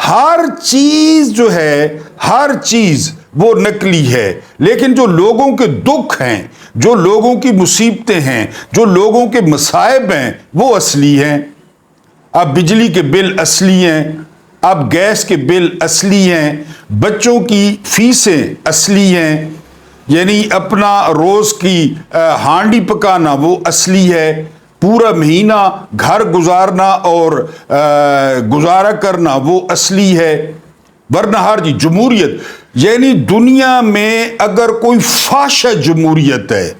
ہر چیز جو ہے، ہر چیز وہ نقلی ہے، لیکن جو لوگوں کے دکھ ہیں، جو لوگوں کی مصیبتیں ہیں، جو لوگوں کے مصائب ہیں، وہ اصلی ہیں۔ اب بجلی کے بل اصلی ہیں، اب گیس کے بل اصلی ہیں، بچوں کی فیسیں اصلی ہیں، یعنی اپنا روز کی ہانڈی پکانا وہ اصلی ہے، پورا مہینہ گھر گزارنا اور گزارا کرنا وہ اصلی ہے، ورنہ ہر جی جمہوریت، یعنی دنیا میں اگر کوئی فحش جمہوریت ہے،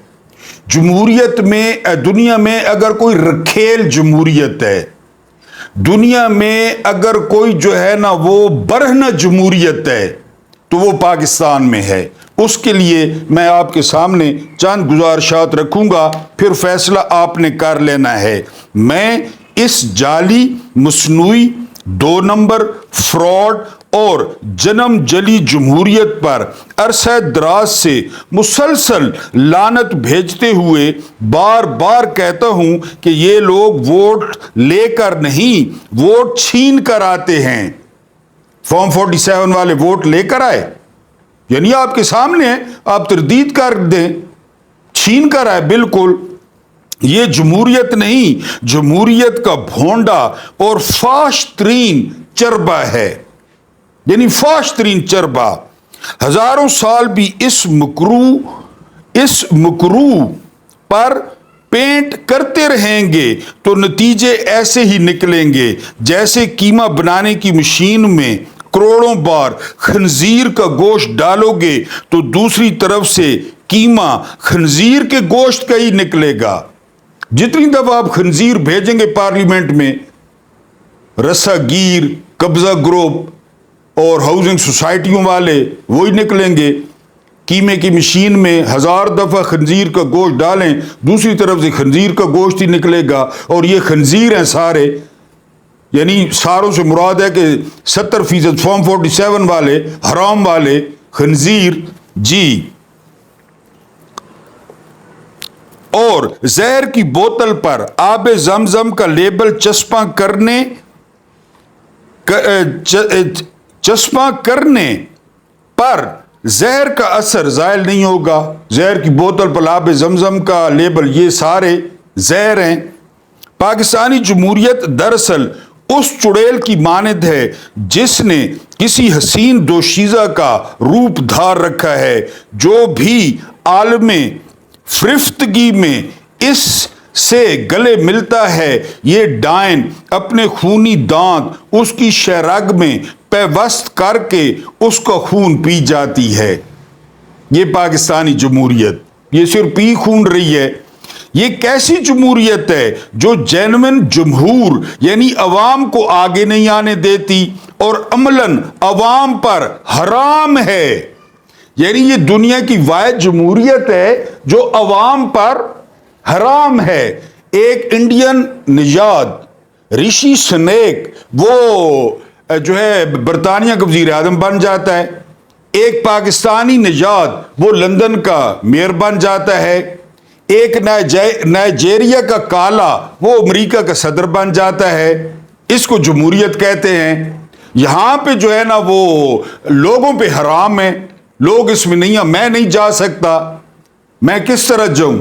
جمہوریت میں دنیا میں اگر کوئی رکھیل جمہوریت ہے، دنیا میں اگر کوئی جو ہے نا وہ برہنہ جمہوریت ہے، تو وہ پاکستان میں ہے۔ اس کے لیے میں آپ کے سامنے چند گزارشات رکھوں گا، پھر فیصلہ آپ نے کر لینا ہے۔ میں اس جعلی، مصنوعی، 2 نمبر، فراڈ اور جنم جلی جمہوریت پر عرصہ دراز سے مسلسل لعنت بھیجتے ہوئے بار بار کہتا ہوں کہ یہ لوگ ووٹ لے کر نہیں، ووٹ چھین کر آتے ہیں۔ فارم 47 والے ووٹ لے کر آئے، یعنی آپ کے سامنے ہے، آپ تردید کر دیں، چھین کر آئے، بالکل۔ یہ جمہوریت نہیں، جمہوریت کا بھونڈا اور فحش ترین چربہ ہے، یعنی فحش ترین چربہ۔ ہزاروں سال بھی اس مکروہ پر پینٹ کرتے رہیں گے تو نتیجے ایسے ہی نکلیں گے جیسے قیمہ بنانے کی مشین میں کروڑوں بار خنزیر کا گوشت ڈالو گے تو دوسری طرف سے قیمہ خنزیر کے گوشت کا ہی نکلے گا۔ جتنی دفعہ آپ خنزیر بھیجیں گے پارلیمنٹ میں، رسا گیر، قبضہ گروپ اور ہاؤسنگ سوسائٹیوں والے وہی نکلیں گے۔ قیمے کی مشین میں 1000 دفعہ خنزیر کا گوشت ڈالیں، دوسری طرف سے خنزیر کا گوشت ہی نکلے گا، اور یہ خنزیر ہیں سارے، یعنی ساروں سے مراد ہے کہ 70% فارم 47 والے، حرام والے خنزیر جی۔ اور زہر کی بوتل پر آب زمزم کا لیبل چسپاں کرنے پر زہر کا اثر زائل نہیں ہوگا۔ زہر کی بوتل پر آب زمزم کا لیبل، یہ سارے زہر ہیں۔ پاکستانی جمہوریت دراصل اس چڑیل کی مانند ہے جس نے کسی حسین دوشیزہ کا روپ دھار رکھا ہے، جو بھی عالم فرفتگی میں اس سے گلے ملتا ہے، یہ ڈائن اپنے خونی دانت اس کی شہرگ میں پیوست کر کے اس کا خون پی جاتی ہے۔ یہ پاکستانی جمہوریت، یہ صرف پی خون رہی ہے۔ یہ کیسی جمہوریت ہے جو جینوین جمہور یعنی عوام کو آگے نہیں آنے دیتی اور عملاً عوام پر حرام ہے؟ یعنی یہ دنیا کی واحد جمہوریت ہے جو عوام پر حرام ہے۔ ایک انڈین نژاد رشی سنیک وہ جو ہے برطانیہ کا وزیر اعظم بن جاتا ہے، ایک پاکستانی نژاد وہ لندن کا میئر بن جاتا ہے، ایک نائجیریا کا کالا وہ امریکہ کا صدر بن جاتا ہے۔ اس کو جمہوریت کہتے ہیں۔ یہاں پہ جو ہے نا وہ لوگوں پہ حرام ہے، لوگ اس میں نہیں ہیں، میں نہیں جا سکتا، میں کس طرح جاؤں؟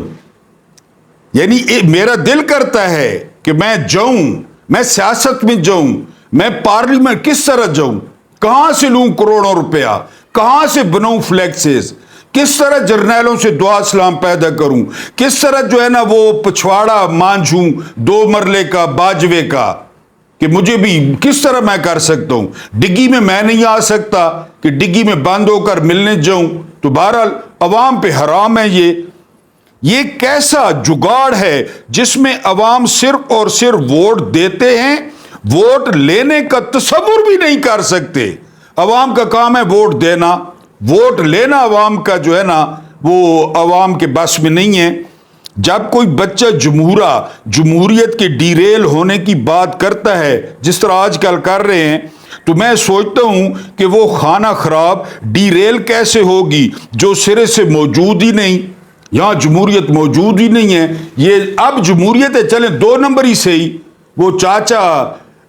یعنی میرا دل کرتا ہے کہ میں جاؤں، میں سیاست میں جاؤں، میں پارلیمنٹ کس طرح جاؤں؟ کہاں سے لوں کروڑوں روپیہ؟ کہاں سے بناؤں فلیکسز؟ کس طرح جرنیلوں سے دعا سلام پیدا کروں؟ کس طرح جو ہے نا وہ پچھواڑا مانجھوں 2 مرلے کا باجوے کا، کہ مجھے بھی کس طرح میں کر سکتا ہوں؟ ڈگی میں نہیں آ سکتا کہ ڈگی میں بند ہو کر ملنے جاؤں۔ تو بہرحال عوام پہ حرام ہے۔ یہ کیسا جگاڑ ہے جس میں عوام صرف اور صرف ووٹ دیتے ہیں، ووٹ لینے کا تصور بھی نہیں کر سکتے۔ عوام کا کام ہے ووٹ دینا، ووٹ لینا عوام کا جو ہے نا وہ عوام کے بس میں نہیں ہے۔ جب کوئی بچہ جمہوریت کے ڈیریل ہونے کی بات کرتا ہے جس طرح آج کل کر رہے ہیں، تو میں سوچتا ہوں کہ وہ خانہ خراب ڈیریل کیسے ہوگی جو سرے سے موجود ہی نہیں۔ یہاں جمہوریت موجود ہی نہیں ہے۔ یہ اب جمہوریت ہے، چلیں 2 نمبر ہی صحیح۔ وہ چاچا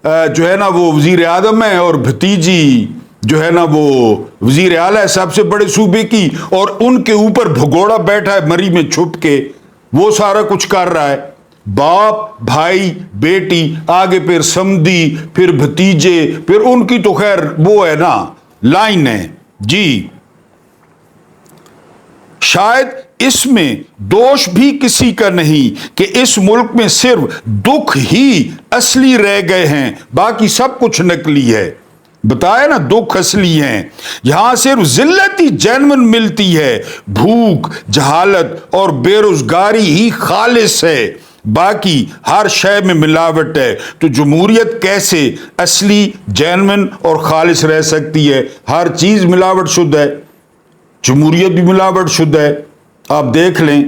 جو ہے نا وہ وزیر اعظم ہے اور بھتیجی جو ہے نا وہ وزیر اعلیٰ ہے سب سے بڑے صوبے کی، اور ان کے اوپر بھگوڑا بیٹھا ہے مری میں چھپ کے، وہ سارا کچھ کر رہا ہے۔ باپ، بھائی، بیٹی، آگے پھر سمدھی، پھر بھتیجے، پھر ان کی تو خیر وہ ہے نا لائن ہے جی۔ شاید اس میں دوش بھی کسی کا نہیں کہ اس ملک میں صرف دکھ ہی اصلی رہ گئے ہیں، باقی سب کچھ نکلی ہے۔ بتایا نا دکھ اصلی ہیں، یہاں صرف ذلت ہی جینون ملتی ہے، بھوک، جہالت اور بے روزگاری ہی خالص ہے، باقی ہر شے میں ملاوٹ ہے۔ تو جمہوریت کیسے اصلی، جینون اور خالص رہ سکتی ہے؟ ہر چیز ملاوٹ شدہ ہے، جمہوریت بھی ملاوٹ شدہ ہے، آپ دیکھ لیں۔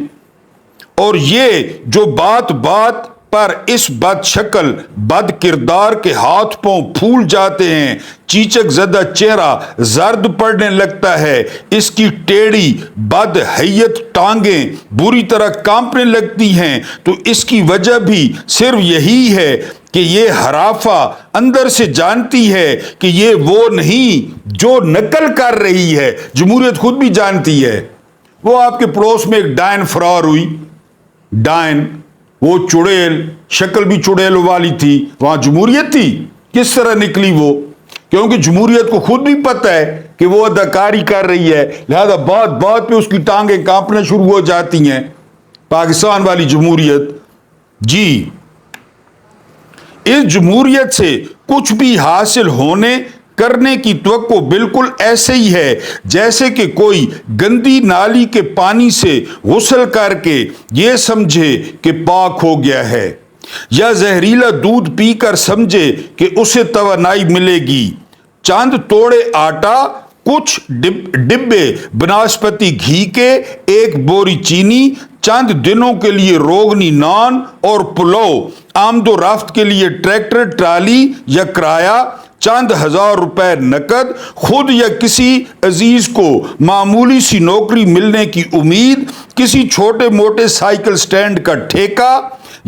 اور یہ جو بات بات پر اس بد شکل بد کردار کے ہاتھ پاؤں پھول جاتے ہیں، چیچک زدہ چہرہ زرد پڑنے لگتا ہے، اس کی ٹیڑھی بد حیت ٹانگیں بری طرح کانپنے لگتی ہیں، تو اس کی وجہ بھی صرف یہی ہے کہ یہ حرافہ اندر سے جانتی ہے کہ یہ وہ نہیں جو نقل کر رہی ہے۔ جمہوریت خود بھی جانتی ہے۔ وہ آپ کے پڑوس میں ایک ڈائن فرار ہوئی، ڈائن، وہ چڑیل، شکل بھی چڑیل والی تھی، وہاں جمہوریت تھی؟ کس طرح نکلی وہ؟ کیونکہ جمہوریت کو خود بھی پتہ ہے کہ وہ اداکاری کر رہی ہے، لہذا بات بات پہ اس کی ٹانگیں کانپنا شروع ہو جاتی ہیں۔ پاکستان والی جمہوریت جی، اس جمہوریت سے کچھ بھی حاصل ہونے کرنے کی توقع بالکل ایسے ہی ہے جیسے کہ کوئی گندی نالی کے پانی سے غسل کر کے یہ سمجھے کہ پاک ہو گیا ہے، یا زہریلا دودھ پی کر سمجھے کہ اسے توانائی ملے گی۔ چند توڑے آٹا، کچھ ڈبے بناسپتی گھی کے، ایک بوری چینی، چند دنوں کے لیے روغنی نان اور پلاؤ، آمد و رفت کے لیے ٹریکٹر، ٹرالی یا کرایہ، چند ہزار روپے نقد، خود یا کسی عزیز کو معمولی سی نوکری ملنے کی امید، کسی چھوٹے موٹے سائیکل سٹینڈ کا ٹھیکہ،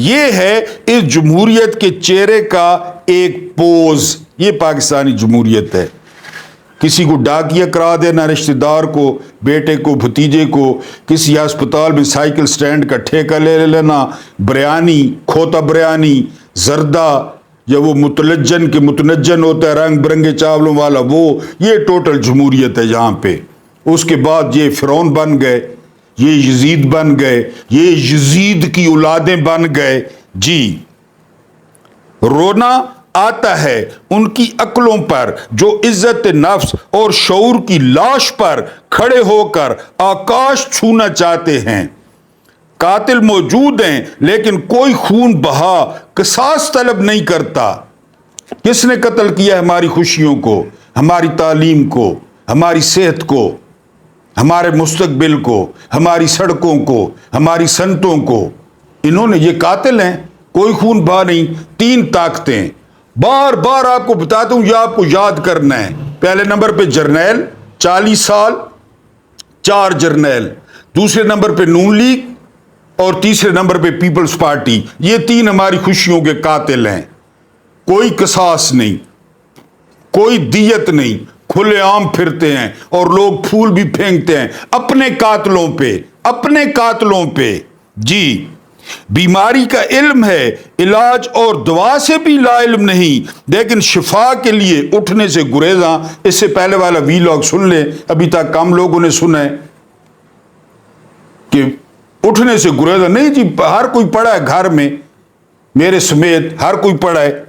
یہ ہے اس جمہوریت کے چہرے کا ایک پوز۔ یہ پاکستانی جمہوریت ہے۔ کسی کو ڈاکیہ کرا دینا، رشتہ دار کو، بیٹے کو، بھتیجے کو، کسی ہسپتال میں سائیکل سٹینڈ کا ٹھیکہ لے لینا، بریانی، کھوتا بریانی، زردہ، یا وہ متلجن کے متنجن ہوتا ہے رنگ برنگے چاولوں والا، وہ، یہ ٹوٹل جمہوریت ہے یہاں پہ۔ اس کے بعد یہ فرعون بن گئے، یہ یزید بن گئے، یہ یزید کی اولادیں بن گئے جی۔ رونا آتا ہے ان کی عقلوں پر جو عزت نفس اور شعور کی لاش پر کھڑے ہو کر آکاش چھونا چاہتے ہیں۔ قاتل موجود ہیں لیکن کوئی خون بہا قصاص طلب نہیں کرتا۔ کس نے قتل کیا ہماری خوشیوں کو، ہماری تعلیم کو، ہماری صحت کو، ہمارے مستقبل کو، ہماری سڑکوں کو، ہماری صنعتوں کو؟ انہوں نے، یہ قاتل ہیں، کوئی خون بہا نہیں۔ تین طاقتیں بار بار آپ کو بتاتا ہوں، یہ آپ کو یاد کرنا ہے۔ پہلے نمبر پہ جرنیل 40 سال، 4 جرنیل، دوسرے نمبر پہ نون لیگ، اور تیسرے نمبر پہ پیپلز پارٹی۔ یہ تین ہماری خوشیوں کے قاتل ہیں۔ کوئی قصاص نہیں، کوئی دیت نہیں، کھلے عام پھرتے ہیں اور لوگ پھول بھی پھینکتے ہیں اپنے قاتلوں پہ، اپنے قاتلوں پہ جی۔ بیماری کا علم ہے، علاج اور دوا سے بھی لا علم نہیں، لیکن شفا کے لیے اٹھنے سے گریزاں۔ اس سے پہلے والا ویلاگ سن لیں، ابھی تک کم لوگوں نے سنا ہے کہ اٹھنے سے گریزاں نہیں جی، ہر کوئی پڑا ہے گھر میں، میرے سمیت ہر کوئی پڑا ہے۔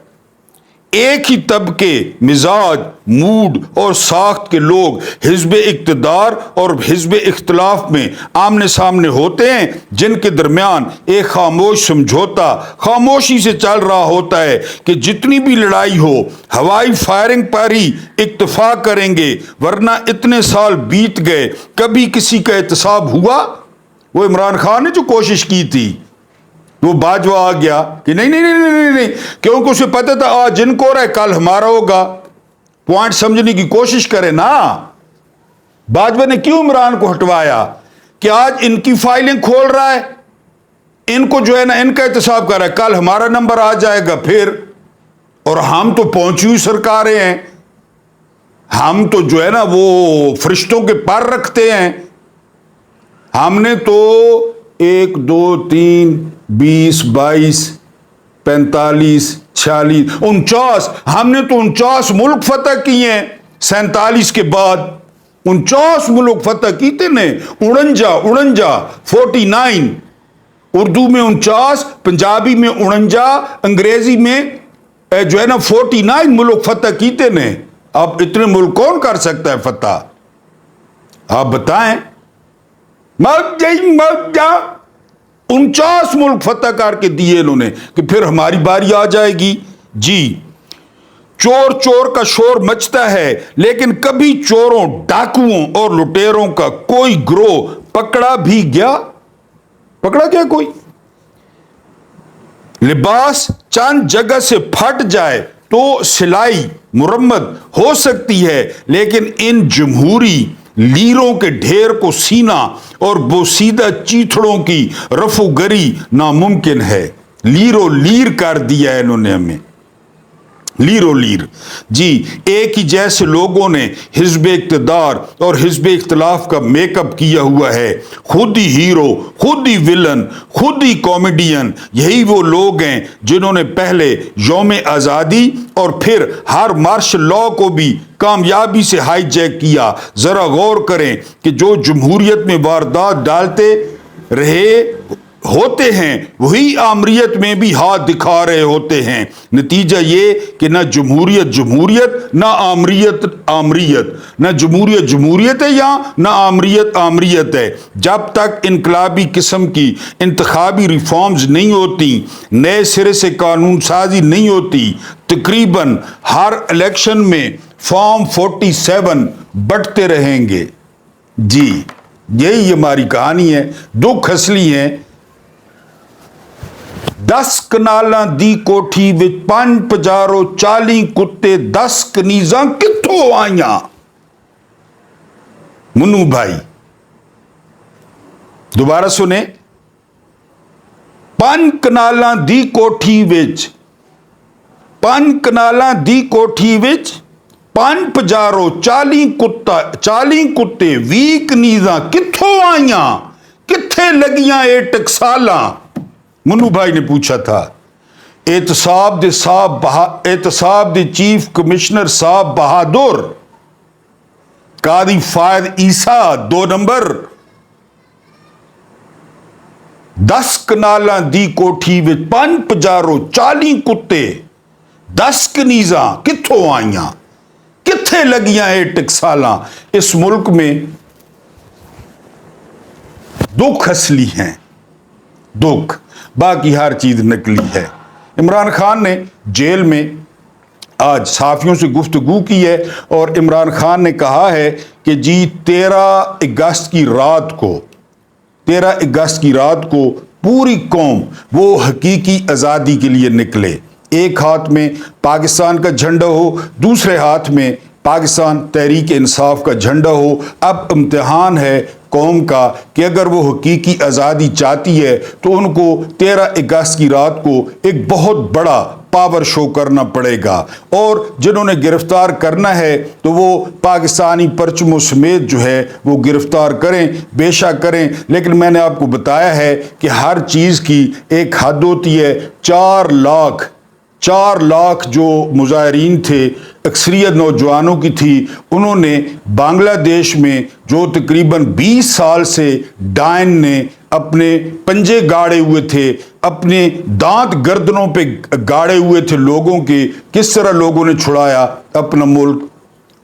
ایک ہی طبقے، مزاج، موڈ اور ساخت کے لوگ حزب اقتدار اور حزب اختلاف میں آمنے سامنے ہوتے ہیں، جن کے درمیان ایک خاموش سمجھوتا خاموشی سے چل رہا ہوتا ہے کہ جتنی بھی لڑائی ہو ہوائی فائرنگ پر ہی اکتفا کریں گے، ورنہ اتنے سال بیت گئے کبھی کسی کا احتساب ہوا؟ وہ عمران خان نے جو کوشش کی تھی، وہ باجوہ آ گیا کہ نہیں نہیں نہیں نہیں نہیں، کیونکہ اسے پتہ تھا آج جن کو ہو رہا ہے کل ہمارا ہوگا۔ پوائنٹ سمجھنے کی کوشش کرے نا۔ باجوہ نے کیوں عمران کو ہٹوایا؟ کہ آج ان کی فائلنگ کھول رہا ہے، ان کو جو ہے نا ان کا احتساب کر رہا ہے، کل ہمارا نمبر آ جائے گا، پھر اور ہم تو پہنچی ہوئی سرکاریں ہیں، ہم تو جو ہے نا وہ فرشتوں کے پر رکھتے ہیں. ہم نے تو 1 2 3 20 22 45 46 49 ہم نے تو 49 ملک فتح کیے ہیں 47 کے بعد. 49 ملک فتح کیتے نے. 49 اردو میں 49، پنجابی میں 49، انگریزی میں جو ہے نا 49 ملک فتح کیتے نے. اب اتنے ملک کون کر سکتا ہے فتح؟ آپ بتائیں. 49 ملک فتح کر کے دیے انہوں نے کہ پھر ہماری باری آ جائے گی. جی، چور چور کا شور مچتا ہے لیکن کبھی چوروں، ڈاکوؤں اور لٹیروں کا کوئی گروہ پکڑا بھی گیا؟ پکڑا گیا کوئی؟ لباس چند جگہ سے پھٹ جائے تو سلائی مرمت ہو سکتی ہے، لیکن ان جمہوری لیروں کے ڈھیر کو سینا اور بوسیدہ چیتڑوں کی رفو گری ناممکن ہے. لیرو لیر کر دیا ہے انہوں نے ہمیں، لیرو لیر. جی، ایک ہی جیسے لوگوں نے حزب اقتدار اور حزب اختلاف کا میک اپ کیا ہوا ہے. خود ہی ہیرو، خود ہی ویلن، خود ہی کامیڈین. یہی وہ لوگ ہیں جنہوں نے پہلے یوم آزادی اور پھر ہر مارشل لا کو بھی کامیابی سے ہائی جیک کیا. ذرا غور کریں کہ جو جمہوریت میں واردات ڈالتے رہے ہوتے ہیں وہی آمریت میں بھی ہاتھ دکھا رہے ہوتے ہیں. نتیجہ یہ کہ نہ جمہوریت جمہوریت، نہ آمریت آمریت، نہ جمہوریت جمہوریت ہے یہاں، نہ آمریت آمریت ہے. جب تک انقلابی قسم کی انتخابی ریفارمز نہیں ہوتی، نئے سرے سے قانون سازی نہیں ہوتی، تقریباً ہر الیکشن میں فارم 47 بٹتے رہیں گے. جی، یہی ہماری کہانی ہے. دکھ اصلی ہے. 10 کنالاں دی کوٹھی وچ 5 پجارو 40 کتے 10 کنیزاں کتھوں آئیاں؟ منو بھائی دوبارہ سنیں. 5 کنالاں دی کوٹھی وچ 5 کنالاں دی کوٹھی وچ 5 پجارو 40 کتے 20 کنیزاں کتھوں آئیاں؟ کتھے لگیاں اے ٹکسالاں؟ منو بھائی نے پوچھا تھا. احتساب دے چیف کمشنر صاحب بہادر، قاضی فائد عیسیٰ 2 نمبر. 10 کنالاں دی کوٹھی وچ 5 پجارو 40 کتے 10 کنیزاں کتھوں آئیاں؟ کتھے لگیاں اے ٹکسالاں؟ اس ملک میں دکھ اصلی ہیں، دکھ، باقی ہر چیز نکلی ہے. عمران خان نے جیل میں آج صحافیوں سے گفتگو کی ہے اور عمران خان نے کہا ہے کہ جی 13 اگست کی رات کو پوری قوم وہ حقیقی آزادی کے لیے نکلے. ایک ہاتھ میں پاکستان کا جھنڈا ہو، دوسرے ہاتھ میں پاکستان تحریک انصاف کا جھنڈا ہو. اب امتحان ہے قوم کا کہ اگر وہ حقیقی آزادی چاہتی ہے تو ان کو 13 اگست کی رات کو ایک بہت بڑا پاور شو کرنا پڑے گا، اور جنہوں نے گرفتار کرنا ہے تو وہ پاکستانی پرچموں سمیت جو ہے وہ گرفتار کریں، بے شک کریں. لیکن میں نے آپ کو بتایا ہے کہ ہر چیز کی ایک حد ہوتی ہے. 4 لاکھ جو مظاہرین تھے، اکثریت نوجوانوں کی تھی، انہوں نے بنگلہ دیش میں جو تقریباً 20 سال سے ڈائن نے اپنے پنجے گاڑے ہوئے تھے، اپنے دانت گردنوں پہ گاڑے ہوئے تھے لوگوں کے، کس طرح لوگوں نے چھڑایا اپنا ملک.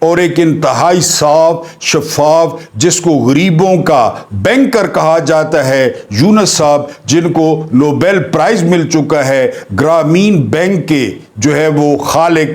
اور ایک انتہائی صاف شفاف، جس کو غریبوں کا بینکر کہا جاتا ہے، یونس صاحب، جن کو نوبیل پرائز مل چکا ہے، گرامین بینک کے جو ہے وہ خالق،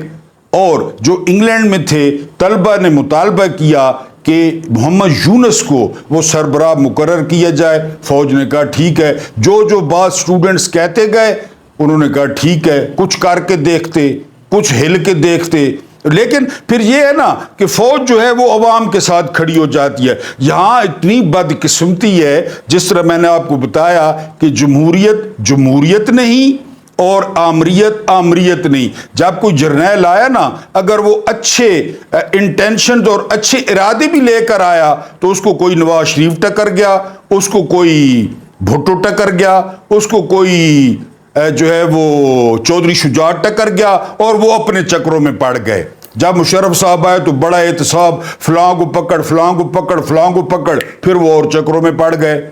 اور جو انگلینڈ میں تھے، طلبہ نے مطالبہ کیا کہ محمد یونس کو وہ سربراہ مقرر کیا جائے. فوج نے کہا ٹھیک ہے. جو بات سٹوڈنٹس کہتے گئے انہوں نے کہا ٹھیک ہے، کچھ کر کے دیکھتے، کچھ ہل کے دیکھتے. لیکن پھر یہ ہے نا کہ فوج جو ہے وہ عوام کے ساتھ کھڑی ہو جاتی ہے. یہاں اتنی بدقسمتی ہے، جس طرح میں نے آپ کو بتایا کہ جمہوریت جمہوریت نہیں، اور آمریت نہیں. جب کوئی جرنیل آیا نا، اگر وہ اچھے انٹینشن اور اچھے ارادے بھی لے کر آیا تو اس کو کوئی نواز شریف ٹکر گیا، اس کو کوئی بھٹو ٹکر گیا، اس کو کوئی جو ہے وہ چودھری شجاعت ٹکر گیا، اور وہ اپنے چکروں میں پڑ گئے. جب مشرف صاحب آئے تو بڑا احتساب، فلاں کو پکڑ، فلاں کو پکڑ، فلاں کو پکڑ، پھر وہ اور چکروں میں پڑ گئے.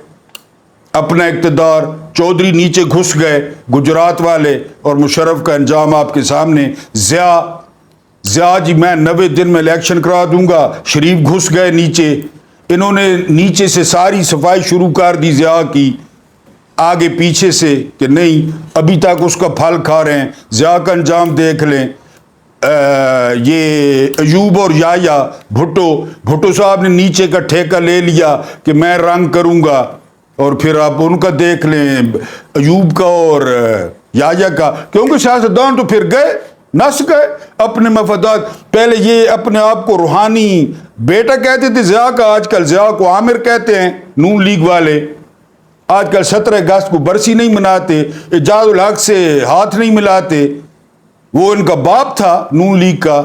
اپنا اقتدار، چودھری نیچے گھس گئے گجرات والے، اور مشرف کا انجام آپ کے سامنے. ضیاء جی میں 90 دن میں الیکشن کرا دوں گا، شریف گھس گئے نیچے. انہوں نے نیچے سے ساری صفائی شروع کر دی ضیاء کی، آگے پیچھے سے، کہ نہیں ابھی تک اس کا پھل کھا رہے ہیں. ضیاء کا انجام دیکھ لیں. یہ ایوب اور یحییٰ بھٹو صاحب نے نیچے کا ٹھیکہ لے لیا کہ میں رنگ کروں گا، اور پھر آپ ان کا دیکھ لیں، ایوب کا اور یحییٰ کا. کیونکہ سیاستدان تو پھر گئے، نس گئے اپنے مفادات. پہلے یہ اپنے آپ کو روحانی بیٹا کہتے تھے ضیاء کا، آج کل ضیاء کو عامر کہتے ہیں نون لیگ والے. آج کل 17 اگست کو برسی نہیں مناتے، اعجاز الحق سے ہاتھ نہیں ملاتے. وہ ان کا باپ تھا نون لیگ کا،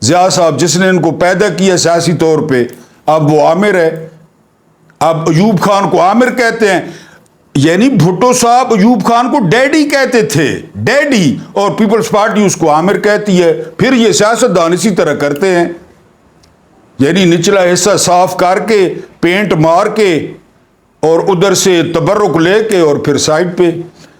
ضیاء صاحب، جس نے ان کو پیدا کیا سیاسی طور پہ. اب وہ عامر ہے. اب ایوب خان کو عامر کہتے ہیں. یعنی بھٹو صاحب ایوب خان کو ڈیڈی کہتے تھے، ڈیڈی، اور پیپلز پارٹی اس کو عامر کہتی ہے. پھر یہ سیاستدان اسی طرح کرتے ہیں، یعنی نچلا حصہ صاف کر کے، پینٹ مار کے، اور ادھر سے تبرک لے کے، اور پھر سائڈ پہ.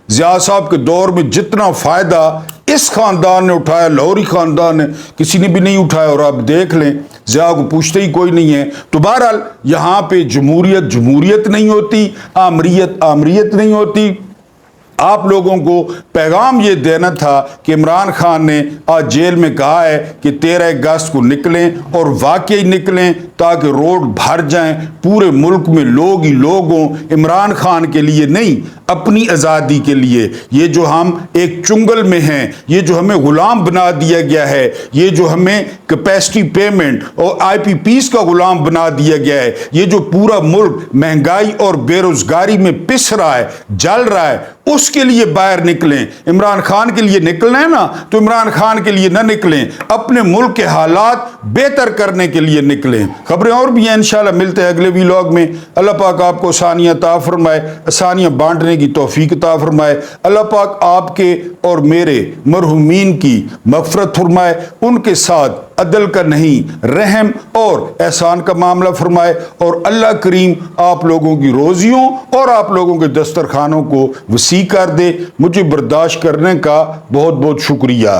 ضیاء صاحب کے دور میں جتنا فائدہ اس خاندان نے اٹھایا، لاہوری خاندان نے، کسی نے بھی نہیں اٹھایا. اور آپ دیکھ لیں ضیاء کو پوچھتے ہی کوئی نہیں ہے. تو بہرحال یہاں پہ جمہوریت نہیں ہوتی، آمریت نہیں ہوتی. آپ لوگوں کو پیغام یہ دینا تھا کہ عمران خان نے آج جیل میں کہا ہے کہ 13 اگست کو نکلیں، اور واقعی نکلیں، تاکہ روڈ بھر جائیں. پورے ملک میں لوگ ہی لوگ ہوں، عمران خان کے لیے نہیں، اپنی آزادی کے لیے. یہ جو ہم ایک چنگل میں ہیں، یہ جو ہمیں غلام بنا دیا گیا ہے، یہ جو ہمیں کیپیسٹی پیمنٹ اور آئی پی پیز کا غلام بنا دیا گیا ہے، یہ جو پورا ملک مہنگائی اور بے روزگاری میں پس رہا ہے، جل رہا ہے، اس کے لیے باہر نکلیں. عمران خان کے لیے نکلنا ہے نا، تو عمران خان کے لیے نہ نکلیں، اپنے ملک کے حالات بہتر کرنے کے لیے نکلیں. خبریں اور بھی ہیں، انشاءاللہ ملتے ہیں اگلے ویلاگ میں. اللہ پاک آپ کو آسانیاں عطا فرمائے، آسانیاں بانٹنے کی توفیق عطا فرمائے. اللہ پاک آپ کے اور میرے مرحومین کی مغفرت فرمائے، ان کے ساتھ عدل کا نہیں رحم اور احسان کا معاملہ فرمائے. اور اللہ کریم آپ لوگوں کی روزیوں اور آپ لوگوں کے دسترخوانوں کو وسیع کر دے. مجھے برداشت کرنے کا بہت بہت شکریہ.